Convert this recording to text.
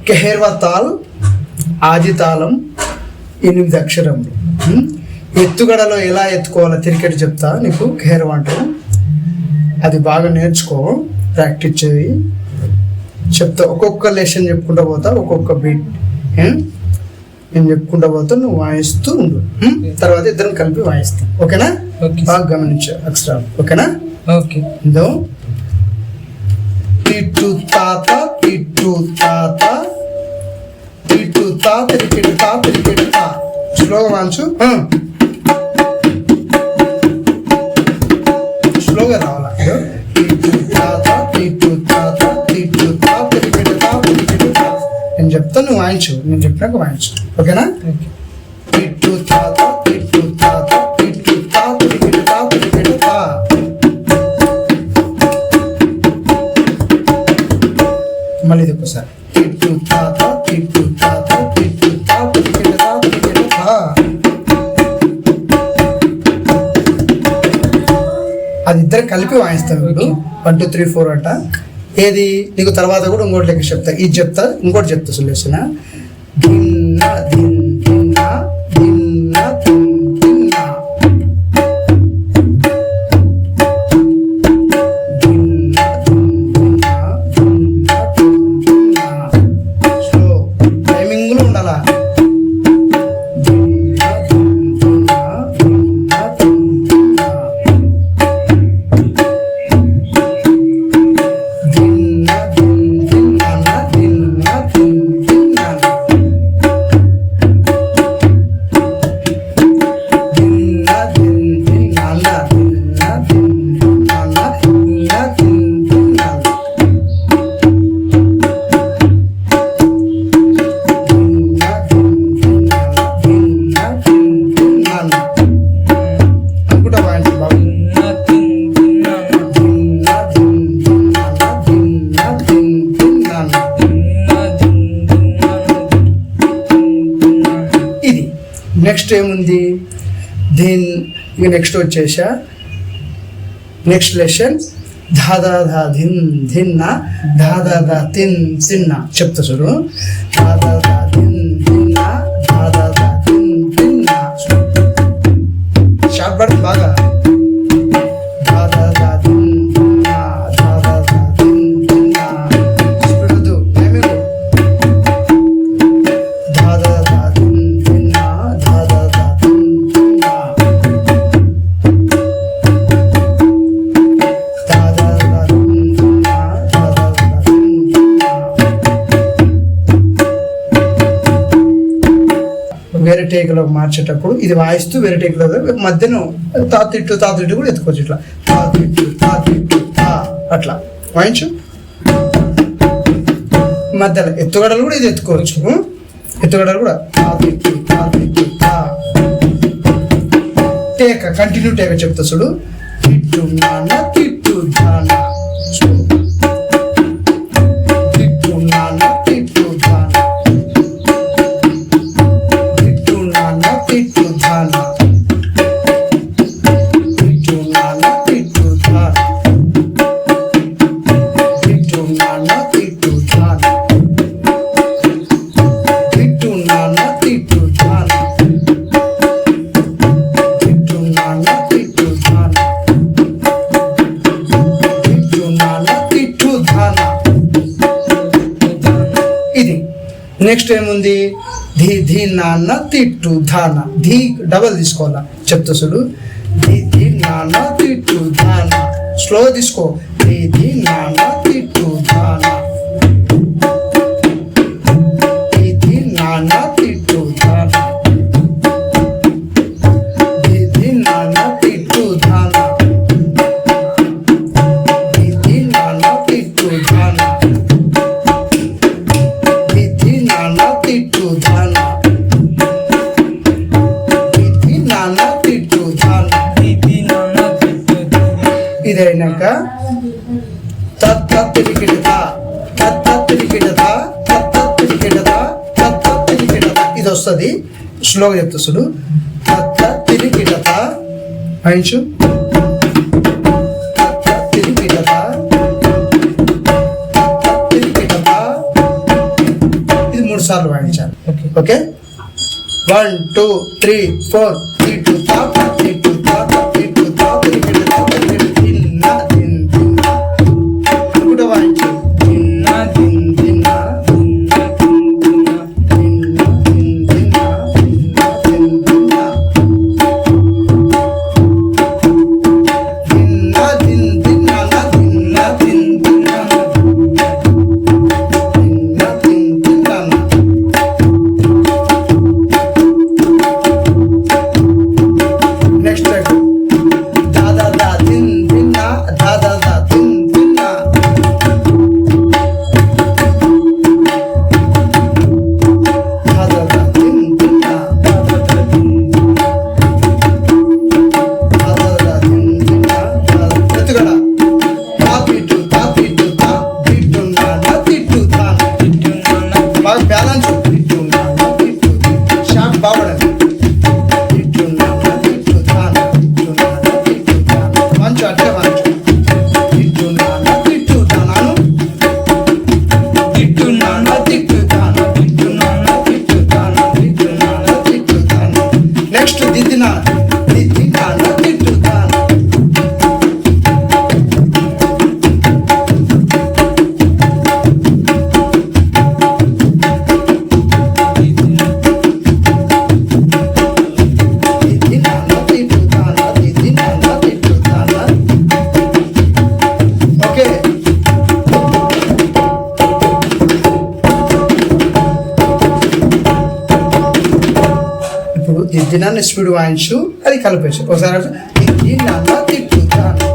కెహెర్వతాల్ ఆదితాళం 8 అక్షరములు. ఎత్తుగడలో ఎలా ఎత్తుకోవాలో తిరికెట్ చెప్తా నీకు. కెహెర్వా అంటే అది బాగా నేర్చుకో, ప్రాక్టీస్ చేయి. చెప్తా, ఒక్కొక్క లెసన్ చెప్పుకుంటూ పోతా, ఒక్కొక్క బీట్ నేను చెప్పుకుంటూ పోతా, నువ్వు వాయిస్తూ ఉండు. తర్వాత ఇద్దరం కలిపి వాయిస్తాం. ఓకేనా? బాగా గమనించు అక్షరాలు. ఓకేనా? ఓకే. ఇదో తిట్టు తాత తిట్టు తాత తిట్టు తా తిరికెడు తా తిరికెడు తా. స్లోగా వాంచు, స్లోగా రావాలా. తిట్టు తాత తిట్టు తాత తిట్టు తా తిరికెడు తా తిరికెడు తా. నేను చెప్తా, నువ్వు వాయించు. నేను చెప్పినాక వాయించు. ఓకేనా? తిట్టు తాత తిట్టు తాత తిట్టు తా తిరికెడు తా తిరికెడు తా. మళ్ళీ ఇది ఒకసారి. తిట్టు తాత తిట్టు తాత తిట్టు తా తిరికెడు తా తిరికెడు తా. అది ఇద్దరు కలిపి వాయిస్తాం. ఇప్పుడు 1 2 3 4 అంట. ఏది నీకు తర్వాత కూడా ఇంకోటి లెక్క చెప్తా. ఇది చెప్తా, ఇంకోటి చెప్తా సొల్యూషన్. దిన్న దిన్ దిన్న దిన్న దిన్ దిన్న దిన్న దిన్న దిన్న దిన్న. స్లో టైమింగ్లో ఉండాలా. దిన్న దిన్న దిన్న దిన్న దిన్న దిన్న దిన్న దిన్న అనుకుంటా వాయించు బాబు. ఇది నెక్స్ట్ ఏముంది దీని. ఇక నెక్స్ట్ వచ్చేసా నెక్స్ట్ లెసన్ ధాదా ధా ధిన్ ధిన్న ధాదా ధా తిన్ తిన్న. చెప్తా చూడు. ధాదా ధా ధిన్ ధిన్న ధాదా ధా తిన్ తిన్న. షార్ట్ పడుతుంది బాగా. ధాదా ధా ధిన్ ధిన్న ధాదా ధా తిన్ తిన్న. స్పీడ్ వద్దు, టైమింగ్. ధాదా ధా ధిన్ ధిన్న ధాదా ధా తిన్ తిన్న. వేరే టేకులో మార్చేటప్పుడు ఇది వాయిస్తూ వేరే టేకులో మధ్యలో తాతిట్టు కూడా ఎత్తుకోవచ్చు. ఇట్లా తాతిట్టు తా అట్లా వాయించు. మధ్యలో ఎత్తుగడలు కూడా ఇది ఎత్తుకోవచ్చు. ఎత్తుగడలు కూడా తాతిట్టు తా. టేక కంటిన్యూ టేక చెప్తా చూడు. తిట్టు నాన్న తిట్టు ధాన. తిట్టు నాన్న తిట్టు ధాన తిట్టు నాన్న తిట్టు ధాన తిట్టు నాన్న తిట్టు ధాన తిట్టు నాన్న తిట్టు ధాన తిట్టు నాన్న తిట్టు ధాన తిట్టు నాన్న తిట్టు ధాన తిట్టు నాన్న తిట్టు ధాన. ఇది నెక్స్ట్ ఏముంది ధీ ధీ నాన్న తిట్టు ధాన. ధీ డబల్ తీసుకోవాలా. చెప్తా చూడు. ధీ ధీ నాన్న తిట్టు ధాన. స్లో తీసుకో. ధీ ధీ నాన్న తిట్టు ధాన. ధీ ధీ నాన్న తిట్టు ధాన. ధీ ధీ నాన్న తిట్టు ధాన. ధీ ధీ నాన్న తిట్టు ధాన. ధీ ధీ నాన్న తిట్టు ధాన. ధీ ధీ నాన్న తిట్టు ధాన. ఇది అయినాక తత్త తిరిగిడతా తత్త తిరిగిడతా తత్త తిరిగిడతా తత్త తిరిగిడతా. ఇది వస్తుంది. స్లోగా చెప్తా చూడు. తత్త తిరిగిడతా వాయించు. తత్త తిరిగిడతా తత్త తిరిగిడతా 3 సార్లు వాయించాలి. ఓకే. ఓకే 1 2 3 4 3 2 తా 3 2 తా 3 2 తా 3 2 తా 3 తిన్నా తిన్ తిన్నా అనుకుంటూ వాయించు. తిన్నా తిన్ తిన్నా తిన్నా తిన్ తిన్నా తిన్నా తిన్ తిన్నా తిన్నా తిన్ తిన్నా తిన్నా తిన్ తిన్నా తిన్నా తిన్ తిన్నా. నెక్స్ట్ దా దా దా తిన్ తిన్నా దా దా దా తిన్ తిన్నా దా దా దా తిన్ తిన్నా దా దా దా తిన్ దా దా దా తిన్ తిన్నా ఎత్తుగడ తా పిట్టు తా పిట్టు తా పిట్టు నా తిట్టు తా బాగా బ్యాలెన్స్ పిట్టు నా తిట్టు షాప్ బాగుండదు. తిట్టు నా తిట్టు తా తిట్టు నా తిట్టు తా మంచు అట్లే మంచు తిట్టు నా తిట్టు తాను తిట్టు నా తిట్టు తాను తిట్టు నా తిట్టు తాను తిట్టు నా తిట్టు తాను. నెక్స్ట్ దిద్దిన దిద్ది నా తిట్టు తాను. దిద్ది నా తిట్టు తాను దిద్ది నా తిట్టు తాను. ఓకే ఇప్పుడు దిద్దినాన్ని స్పీడ్ వాయించు అది కలిపేసి ఒకసారి దిద్ది నాన్న తిట్టు తాను